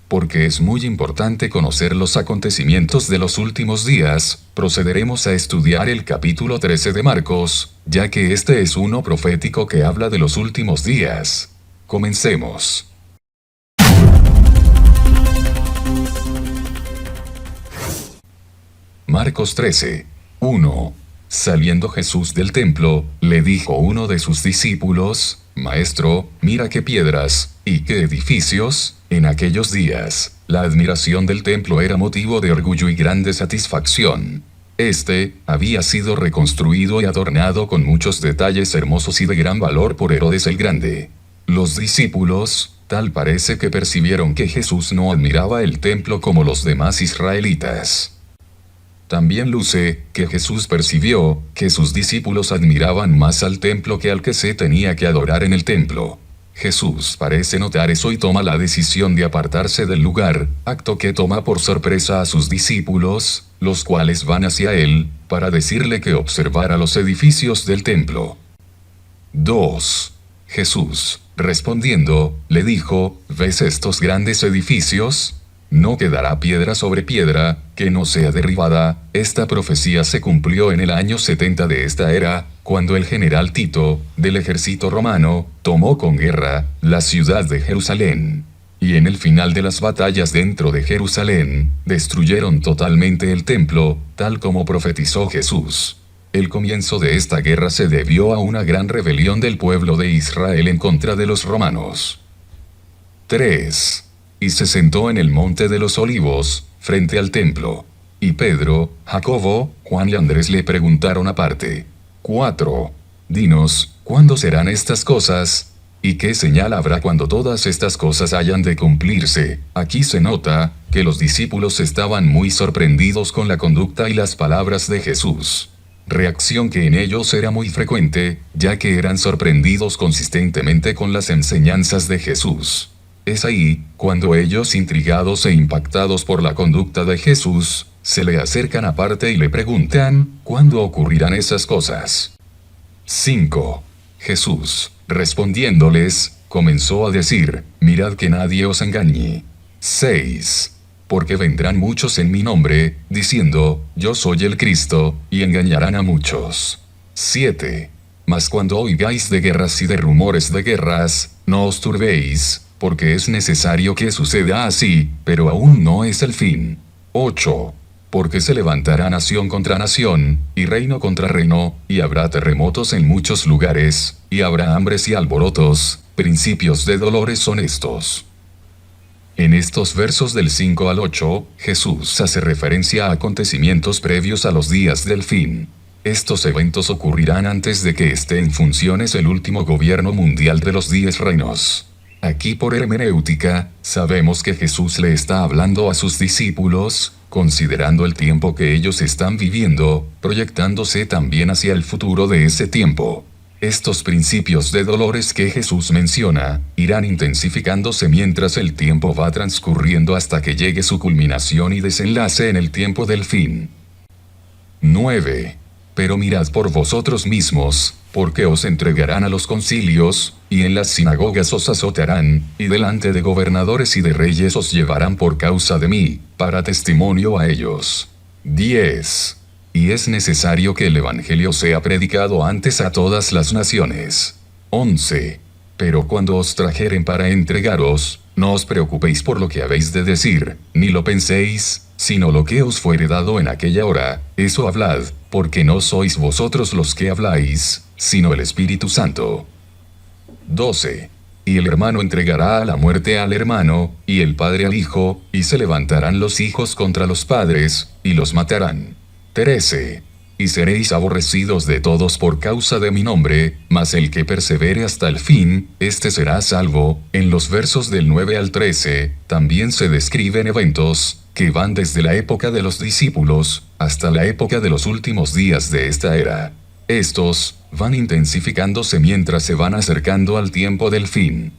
Porque es muy importante conocer los acontecimientos de los últimos días, procederemos a estudiar el capítulo 13 de Marcos, ya que este es uno profético que habla de los últimos días. Comencemos. Marcos 13, 1. Saliendo Jesús del templo, le dijo uno de sus discípulos: Maestro, mira qué piedras, y qué edificios. En aquellos días, la admiración del templo era motivo de orgullo y grande satisfacción. Este había sido reconstruido y adornado con muchos detalles hermosos y de gran valor por Herodes el Grande. Los discípulos, tal parece que percibieron que Jesús no admiraba el templo como los demás israelitas. También luce que Jesús percibió que sus discípulos admiraban más al templo que al que se tenía que adorar en el templo. Jesús parece notar eso y toma la decisión de apartarse del lugar, acto que toma por sorpresa a sus discípulos, los cuales van hacia él, para decirle que observara los edificios del templo. 2. Jesús, respondiendo, le dijo: ¿Ves estos grandes edificios? No quedará piedra sobre piedra, que no sea derribada. Esta profecía se cumplió en el año 70 de esta era, cuando el general Tito, del ejército romano, tomó con guerra la ciudad de Jerusalén. Y en el final de las batallas dentro de Jerusalén, destruyeron totalmente el templo, tal como profetizó Jesús. El comienzo de esta guerra se debió a una gran rebelión del pueblo de Israel en contra de los romanos. 3. Y se sentó en el monte de los olivos, frente al templo. Y Pedro, Jacobo, Juan y Andrés le preguntaron aparte. 4. Dinos, ¿cuándo serán estas cosas? ¿Y qué señal habrá cuando todas estas cosas hayan de cumplirse? Aquí se nota que los discípulos estaban muy sorprendidos con la conducta y las palabras de Jesús. Reacción que en ellos era muy frecuente, ya que eran sorprendidos consistentemente con las enseñanzas de Jesús. Es ahí, cuando ellos, intrigados e impactados por la conducta de Jesús, se le acercan aparte y le preguntan: ¿cuándo ocurrirán esas cosas? 5. Jesús, respondiéndoles, comenzó a decir: mirad que nadie os engañe. 6. Porque vendrán muchos en mi nombre, diciendo: yo soy el Cristo, y engañarán a muchos. 7. Mas cuando oigáis de guerras y de rumores de guerras, no os turbéis, porque es necesario que suceda así, pero aún no es el fin. 8. Porque se levantará nación contra nación, y reino contra reino, y habrá terremotos en muchos lugares, y habrá hambres y alborotos, principios de dolores son estos. En estos versos del 5 al 8, Jesús hace referencia a acontecimientos previos a los días del fin. Estos eventos ocurrirán antes de que esté en funciones el último gobierno mundial de los 10 reinos. Aquí por hermenéutica, sabemos que Jesús le está hablando a sus discípulos, considerando el tiempo que ellos están viviendo, proyectándose también hacia el futuro de ese tiempo. Estos principios de dolores que Jesús menciona, irán intensificándose mientras el tiempo va transcurriendo hasta que llegue su culminación y desenlace en el tiempo del fin. 9. Pero mirad por vosotros mismos, porque os entregarán a los concilios, y en las sinagogas os azotarán, y delante de gobernadores y de reyes os llevarán por causa de mí, para testimonio a ellos. 10. Y es necesario que el Evangelio sea predicado antes a todas las naciones. 11. Pero cuando os trajeren para entregaros, no os preocupéis por lo que habéis de decir, ni lo penséis, sino lo que os fuere dado en aquella hora, eso hablad, porque no sois vosotros los que habláis, sino el Espíritu Santo. 12. Y el hermano entregará a la muerte al hermano, y el padre al hijo, y se levantarán los hijos contra los padres, y los matarán. 13. Y seréis aborrecidos de todos por causa de mi nombre, mas el que persevere hasta el fin, éste será salvo. En los versos del 9 al 13, también se describen eventos que van desde la época de los discípulos hasta la época de los últimos días de esta era. Estos van intensificándose mientras se van acercando al tiempo del fin.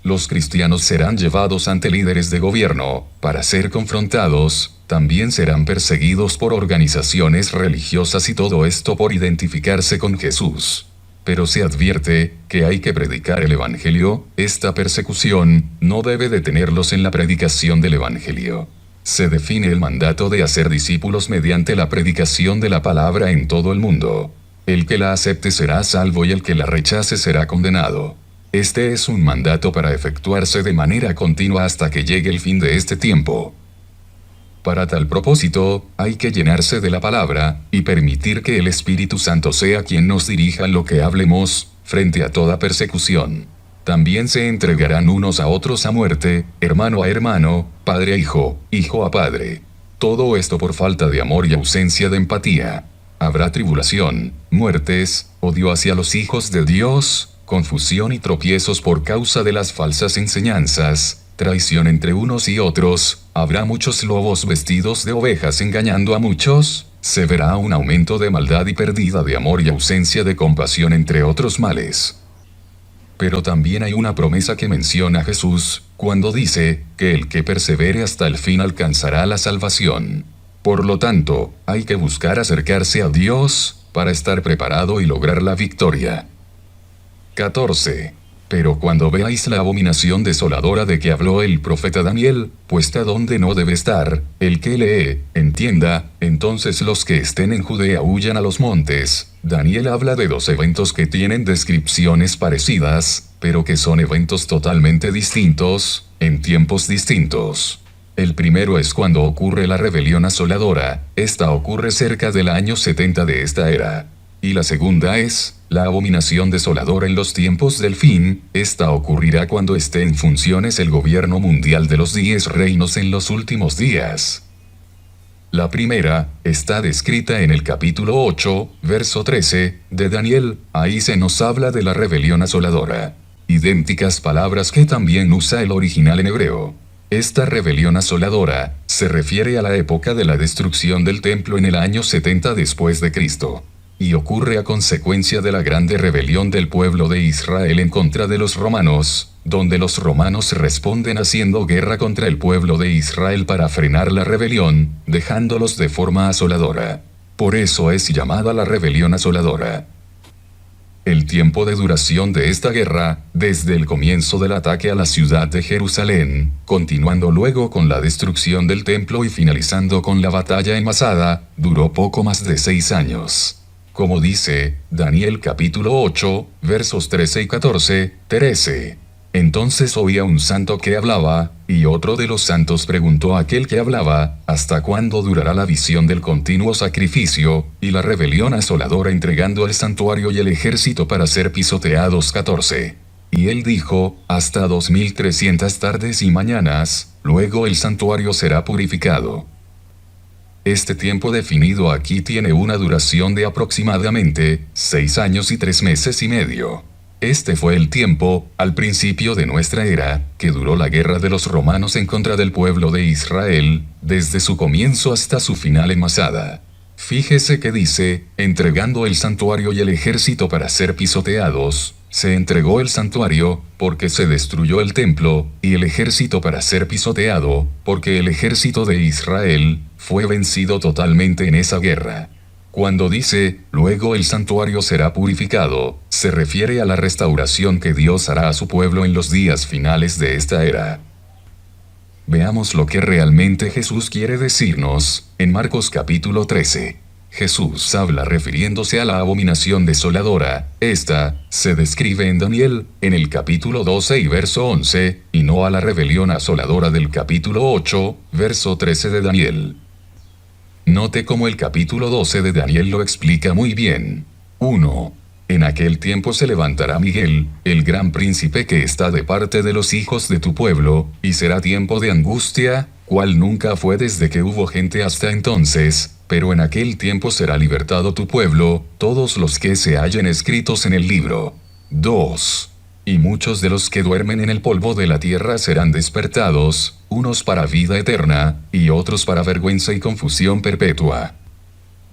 Los cristianos serán llevados ante líderes de gobierno para ser confrontados. También serán perseguidos por organizaciones religiosas y todo esto por identificarse con Jesús. Pero se advierte que hay que predicar el Evangelio. Esta persecución no debe detenerlos en la predicación del Evangelio. Se define el mandato de hacer discípulos mediante la predicación de la palabra en todo el mundo. El que la acepte será salvo y el que la rechace será condenado. Este es un mandato para efectuarse de manera continua hasta que llegue el fin de este tiempo. Para tal propósito, hay que llenarse de la palabra, y permitir que el Espíritu Santo sea quien nos dirija en lo que hablemos, frente a toda persecución. También se entregarán unos a otros a muerte, hermano a hermano, padre a hijo, hijo a padre. Todo esto por falta de amor y ausencia de empatía. Habrá tribulación, muertes, odio hacia los hijos de Dios, confusión y tropiezos por causa de las falsas enseñanzas, traición entre unos y otros, habrá muchos lobos vestidos de ovejas engañando a muchos, se verá un aumento de maldad y pérdida de amor y ausencia de compasión entre otros males. Pero también hay una promesa que menciona Jesús, cuando dice que el que persevere hasta el fin alcanzará la salvación. Por lo tanto, hay que buscar acercarse a Dios, para estar preparado y lograr la victoria. 14. Pero cuando veáis la abominación desoladora de que habló el profeta Daniel, puesta donde no debe estar, el que lee, entienda, entonces los que estén en Judea huyan a los montes. Daniel habla de dos eventos que tienen descripciones parecidas, pero que son eventos totalmente distintos, en tiempos distintos. El primero es cuando ocurre la rebelión asoladora, esta ocurre cerca del año 70 de esta era. Y la segunda es la abominación desoladora en los tiempos del fin, esta ocurrirá cuando esté en funciones el gobierno mundial de los 10 reinos en los últimos días. La primera está descrita en el capítulo 8, verso 13, de Daniel, ahí se nos habla de la rebelión asoladora. Idénticas palabras que también usa el original en hebreo. Esta rebelión asoladora se refiere a la época de la destrucción del templo en el año 70 después de Cristo. Y ocurre a consecuencia de la grande rebelión del pueblo de Israel en contra de los romanos, donde los romanos responden haciendo guerra contra el pueblo de Israel para frenar la rebelión, dejándolos de forma asoladora. Por eso es llamada la rebelión asoladora. El tiempo de duración de esta guerra, desde el comienzo del ataque a la ciudad de Jerusalén, continuando luego con la destrucción del templo y finalizando con la batalla en Masada, duró poco más de 6 años. Como dice Daniel capítulo 8, versos 13 y 14, 13. Entonces oía un santo que hablaba, y otro de los santos preguntó a aquel que hablaba, ¿hasta cuándo durará la visión del continuo sacrificio, y la rebelión asoladora entregando el santuario y el ejército para ser pisoteados? 14. Y él dijo, hasta 2300 tardes y mañanas, luego el santuario será purificado. Este tiempo definido aquí tiene una duración de aproximadamente 6 años y 3 meses y medio. Este fue el tiempo, al principio de nuestra era, que duró la guerra de los romanos en contra del pueblo de Israel, desde su comienzo hasta su final en Masada. Fíjese que dice, entregando el santuario y el ejército para ser pisoteados. Se entregó el santuario, porque se destruyó el templo, y el ejército para ser pisoteado, porque el ejército de Israel fue vencido totalmente en esa guerra. Cuando dice, luego el santuario será purificado, se refiere a la restauración que Dios hará a su pueblo en los días finales de esta era. Veamos lo que realmente Jesús quiere decirnos, en Marcos capítulo 13. Jesús habla refiriéndose a la abominación desoladora. Esta se describe en Daniel, en el capítulo 12 y verso 11, y no a la rebelión asoladora del capítulo 8, verso 13 de Daniel. Note cómo el capítulo 12 de Daniel lo explica muy bien. 1. En aquel tiempo se levantará Miguel, el gran príncipe que está de parte de los hijos de tu pueblo, y será tiempo de angustia, cual nunca fue desde que hubo gente hasta entonces, pero en aquel tiempo será libertado tu pueblo, todos los que se hallen escritos en el libro. 2. Y muchos de los que duermen en el polvo de la tierra serán despertados, unos para vida eterna, y otros para vergüenza y confusión perpetua.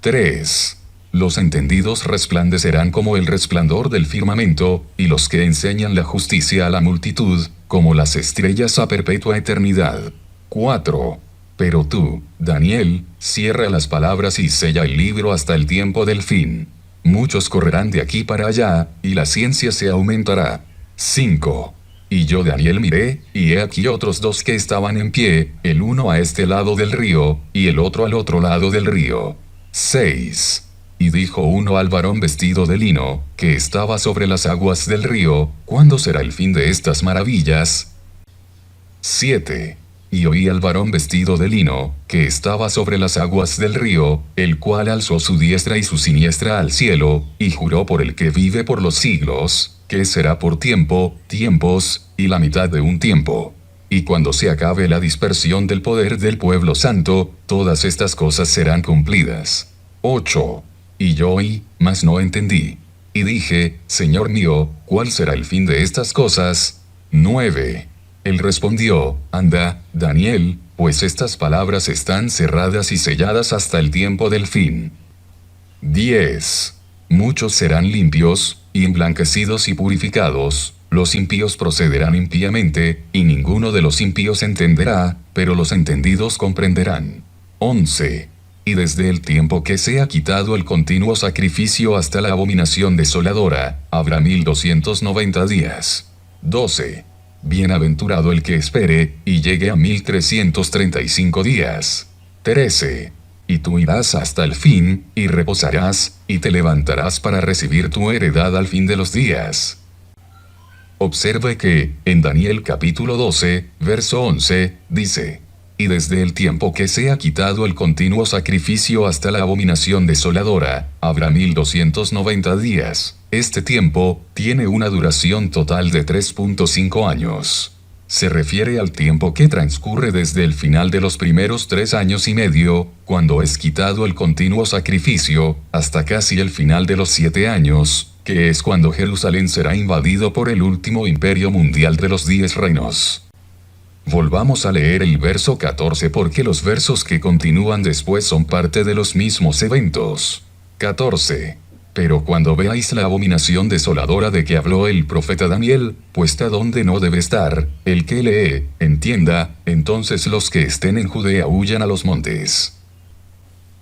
3. Los entendidos resplandecerán como el resplandor del firmamento, y los que enseñan la justicia a la multitud, como las estrellas a perpetua eternidad. 4. Pero tú, Daniel, cierra las palabras y sella el libro hasta el tiempo del fin. Muchos correrán de aquí para allá, y la ciencia se aumentará. 5. Y yo Daniel miré, y he aquí otros dos que estaban en pie, el uno a este lado del río, y el otro al otro lado del río. 6. Y dijo uno al varón vestido de lino, que estaba sobre las aguas del río, ¿cuándo será el fin de estas maravillas? 7. Y oí al varón vestido de lino, que estaba sobre las aguas del río, el cual alzó su diestra y su siniestra al cielo, y juró por el que vive por los siglos, que será por tiempo, tiempos, y la mitad de un tiempo. Y cuando se acabe la dispersión del poder del pueblo santo, todas estas cosas serán cumplidas. 8. Y yo oí, mas no entendí. Y dije, Señor mío, ¿cuál será el fin de estas cosas? 9. Él respondió, anda, Daniel, pues estas palabras están cerradas y selladas hasta el tiempo del fin. 10. Muchos serán limpios, y emblanquecidos y purificados, los impíos procederán impíamente, y ninguno de los impíos entenderá, pero los entendidos comprenderán. 11. Y desde el tiempo que se ha quitado el continuo sacrificio hasta la abominación desoladora, habrá 1290 días. 12. Bienaventurado el que espere, y llegue a 1335 días. 13. Y tú irás hasta el fin, y reposarás, y te levantarás para recibir tu heredad al fin de los días. Observe que, en Daniel capítulo 12, verso 11, dice, y desde el tiempo que se ha quitado el continuo sacrificio hasta la abominación desoladora, habrá 1290 días. Este tiempo tiene una duración total de 3.5 años. Se refiere al tiempo que transcurre desde el final de los primeros 3 años y medio, cuando es quitado el continuo sacrificio, hasta casi el final de los 7 años, que es cuando Jerusalén será invadido por el último imperio mundial de los 10 reinos. Volvamos a leer el verso 14 porque los versos que continúan después son parte de los mismos eventos. 14. Pero cuando veáis la abominación desoladora de que habló el profeta Daniel, puesta donde no debe estar, el que lee, entienda, entonces los que estén en Judea huyan a los montes.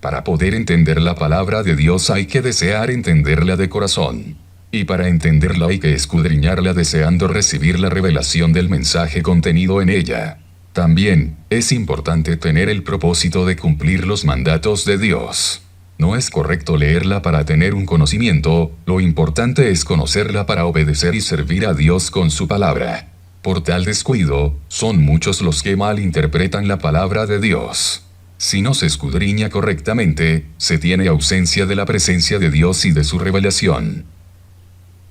Para poder entender la palabra de Dios hay que desear entenderla de corazón. Y para entenderla hay que escudriñarla deseando recibir la revelación del mensaje contenido en ella. También, es importante tener el propósito de cumplir los mandatos de Dios. No es correcto leerla para tener un conocimiento, lo importante es conocerla para obedecer y servir a Dios con su palabra. Por tal descuido, son muchos los que malinterpretan la palabra de Dios. Si no se escudriña correctamente, se tiene ausencia de la presencia de Dios y de su revelación.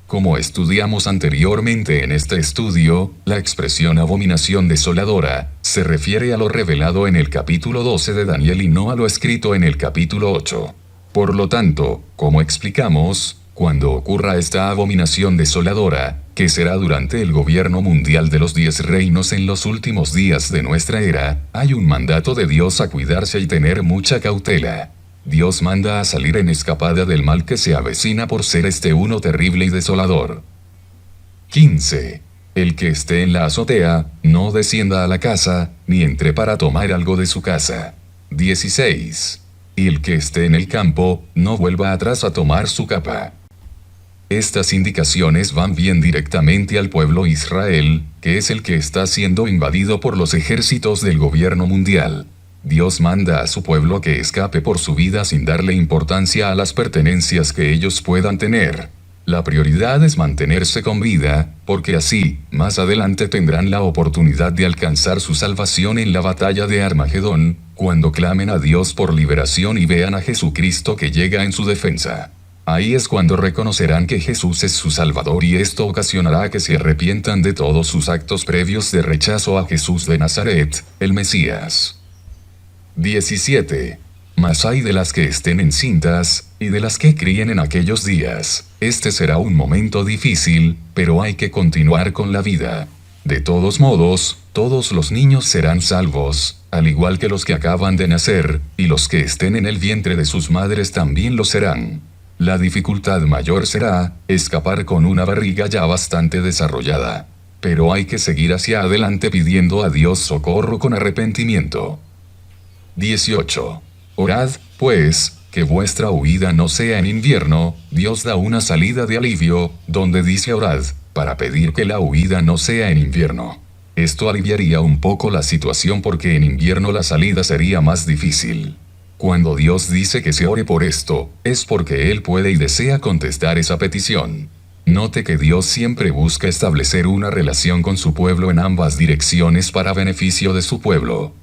Como estudiamos anteriormente en este estudio, la expresión abominación desoladora se refiere a lo revelado en el capítulo 12 de Daniel y no a lo escrito en el capítulo 8. Por lo tanto, como explicamos, cuando ocurra esta abominación desoladora, que será durante el gobierno mundial de los 10 reinos en los últimos días de nuestra era, hay un mandato de Dios a cuidarse y tener mucha cautela. Dios manda a salir en escapada del mal que se avecina por ser uno terrible y desolador. 15. El que esté en la azotea, no descienda a la casa, ni entre para tomar algo de su casa. 16. Y el que esté en el campo, no vuelva atrás a tomar su capa. Estas indicaciones van bien directamente al pueblo Israel, que es el que está siendo invadido por los ejércitos del gobierno mundial. Dios manda a su pueblo que escape por su vida sin darle importancia a las pertenencias que ellos puedan tener. La prioridad es mantenerse con vida, porque así, más adelante tendrán la oportunidad de alcanzar su salvación en la batalla de Armagedón, cuando clamen a Dios por liberación y vean a Jesucristo que llega en su defensa. Ahí es cuando reconocerán que Jesús es su Salvador y esto ocasionará que se arrepientan de todos sus actos previos de rechazo a Jesús de Nazaret, el Mesías. 17. Mas hay de las que estén encintas, y de las que críen en aquellos días. Este será un momento difícil, pero hay que continuar con la vida. De todos modos, todos los niños serán salvos, al igual que los que acaban de nacer, y los que estén en el vientre de sus madres también lo serán. La dificultad mayor será escapar con una barriga ya bastante desarrollada. Pero hay que seguir hacia adelante pidiendo a Dios socorro con arrepentimiento. 18. Orad, pues, que vuestra huida no sea en invierno, Dios da una salida de alivio, donde dice orad, para pedir que la huida no sea en invierno. Esto aliviaría un poco la situación porque en invierno la salida sería más difícil. Cuando Dios dice que se ore por esto, es porque Él puede y desea contestar esa petición. Note que Dios siempre busca establecer una relación con su pueblo en ambas direcciones para beneficio de su pueblo.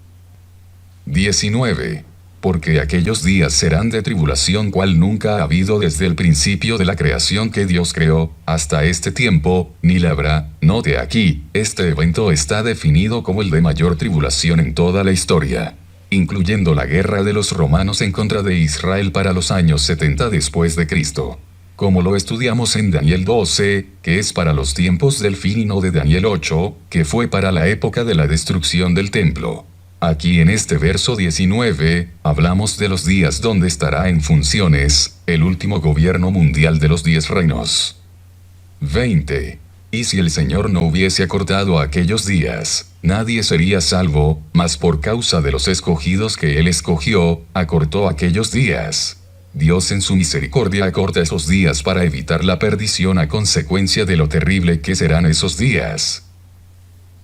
19. Porque aquellos días serán de tribulación cual nunca ha habido desde el principio de la creación que Dios creó, hasta este tiempo, ni la habrá. Note aquí, este evento está definido como el de mayor tribulación en toda la historia, incluyendo la guerra de los romanos en contra de Israel para los años 70 después de Cristo. Como lo estudiamos en Daniel 12, que es para los tiempos del fin, y no de Daniel 8, que fue para la época de la destrucción del templo. Aquí en este verso 19, hablamos de los días donde estará en funciones el último gobierno mundial de los 10 reinos. 20. Y si el Señor no hubiese acortado aquellos días, nadie sería salvo, mas por causa de los escogidos que Él escogió, acortó aquellos días. Dios en su misericordia acorta esos días para evitar la perdición a consecuencia de lo terrible que serán esos días.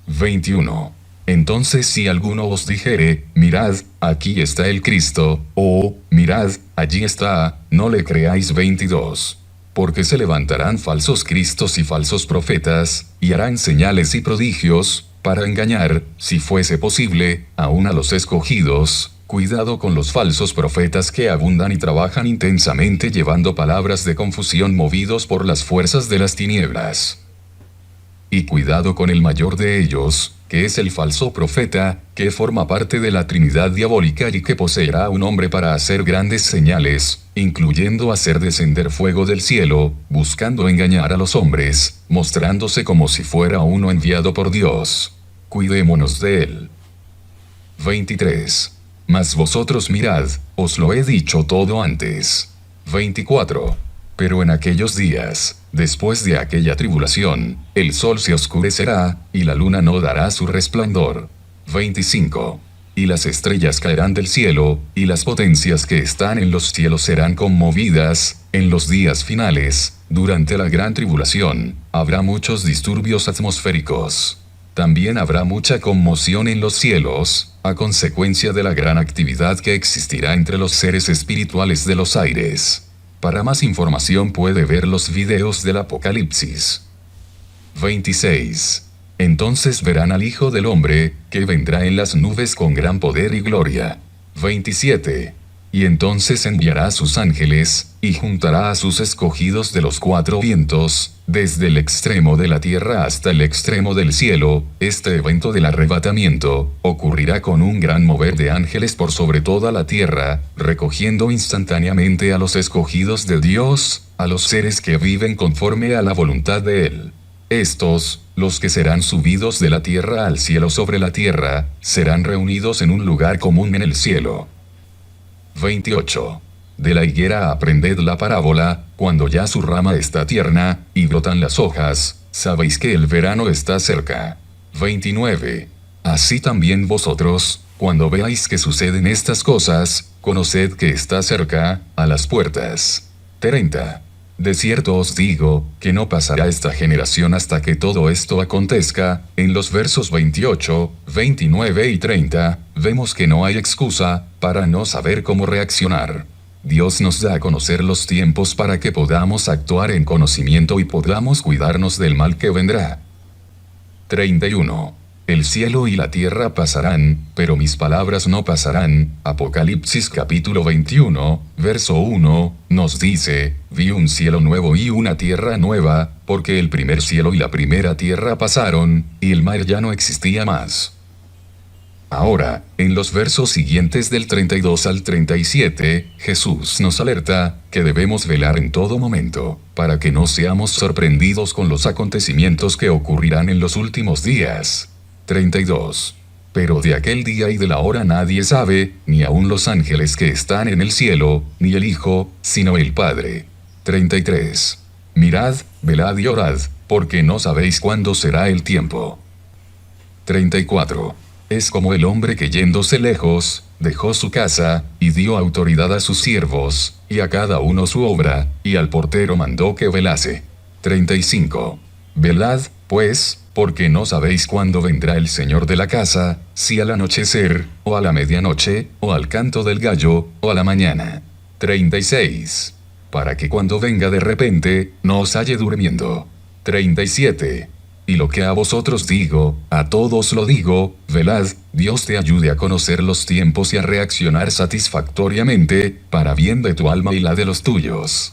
21. Entonces si alguno os dijere, mirad, aquí está el Cristo, o, mirad, allí está, no le creáis. 22. Porque se levantarán falsos cristos y falsos profetas, y harán señales y prodigios, para engañar, si fuese posible, aun a los escogidos. Cuidado con los falsos profetas que abundan y trabajan intensamente llevando palabras de confusión movidos por las fuerzas de las tinieblas. Y cuidado con el mayor de ellos, que es el falso profeta, que forma parte de la Trinidad diabólica y que poseerá a un hombre para hacer grandes señales, incluyendo hacer descender fuego del cielo, buscando engañar a los hombres, mostrándose como si fuera uno enviado por Dios. Cuidémonos de él. 23. Mas vosotros mirad, os lo he dicho todo antes. 24. Pero en aquellos días, después de aquella tribulación, el sol se oscurecerá, y la luna no dará su resplandor. 25. Y las estrellas caerán del cielo, y las potencias que están en los cielos serán conmovidas. En los días finales, durante la gran tribulación, habrá muchos disturbios atmosféricos. También habrá mucha conmoción en los cielos, a consecuencia de la gran actividad que existirá entre los seres espirituales de los aires. Para más información puede ver los videos del Apocalipsis. 26. Entonces verán al Hijo del Hombre, que vendrá en las nubes con gran poder y gloria. 27. Y entonces enviará a sus ángeles, y juntará a sus escogidos de los 4 vientos, desde el extremo de la tierra hasta el extremo del cielo. Este evento del arrebatamiento ocurrirá con un gran mover de ángeles por sobre toda la tierra, recogiendo instantáneamente a los escogidos de Dios, a los seres que viven conforme a la voluntad de Él. Estos, los que serán subidos de la tierra al cielo sobre la tierra, serán reunidos en un lugar común en el cielo. 28. De la higuera aprended la parábola, cuando ya su rama está tierna, y brotan las hojas, sabéis que el verano está cerca. 29. Así también vosotros, cuando veáis que suceden estas cosas, conoced que está cerca, a las puertas. 30. De cierto os digo, que no pasará esta generación hasta que todo esto acontezca. En los versos 28, 29 y 30, vemos que no hay excusa para no saber cómo reaccionar. Dios nos da a conocer los tiempos para que podamos actuar en conocimiento y podamos cuidarnos del mal que vendrá. 31. El cielo y la tierra pasarán, pero mis palabras no pasarán. Apocalipsis capítulo 21, verso 1, nos dice, vi un cielo nuevo y una tierra nueva, porque el primer cielo y la primera tierra pasaron, y el mar ya no existía más. Ahora, en los versos siguientes del 32 al 37, Jesús nos alerta que debemos velar en todo momento, para que no seamos sorprendidos con los acontecimientos que ocurrirán en los últimos días. 32. Pero de aquel día y de la hora nadie sabe, ni aun los ángeles que están en el cielo, ni el Hijo, sino el Padre. 33. Mirad, velad y orad, porque no sabéis cuándo será el tiempo. 34. Es como el hombre que yéndose lejos, dejó su casa, y dio autoridad a sus siervos, y a cada uno su obra, y al portero mandó que velase. 35. Velad, pues, porque no sabéis cuándo vendrá el Señor de la casa, si al anochecer, o a la medianoche, o al canto del gallo, o a la mañana. 36. Para que cuando venga de repente, no os halle durmiendo. 37. Y lo que a vosotros digo, a todos lo digo, velad, Dios te ayude a conocer los tiempos y a reaccionar satisfactoriamente, para bien de tu alma y la de los tuyos.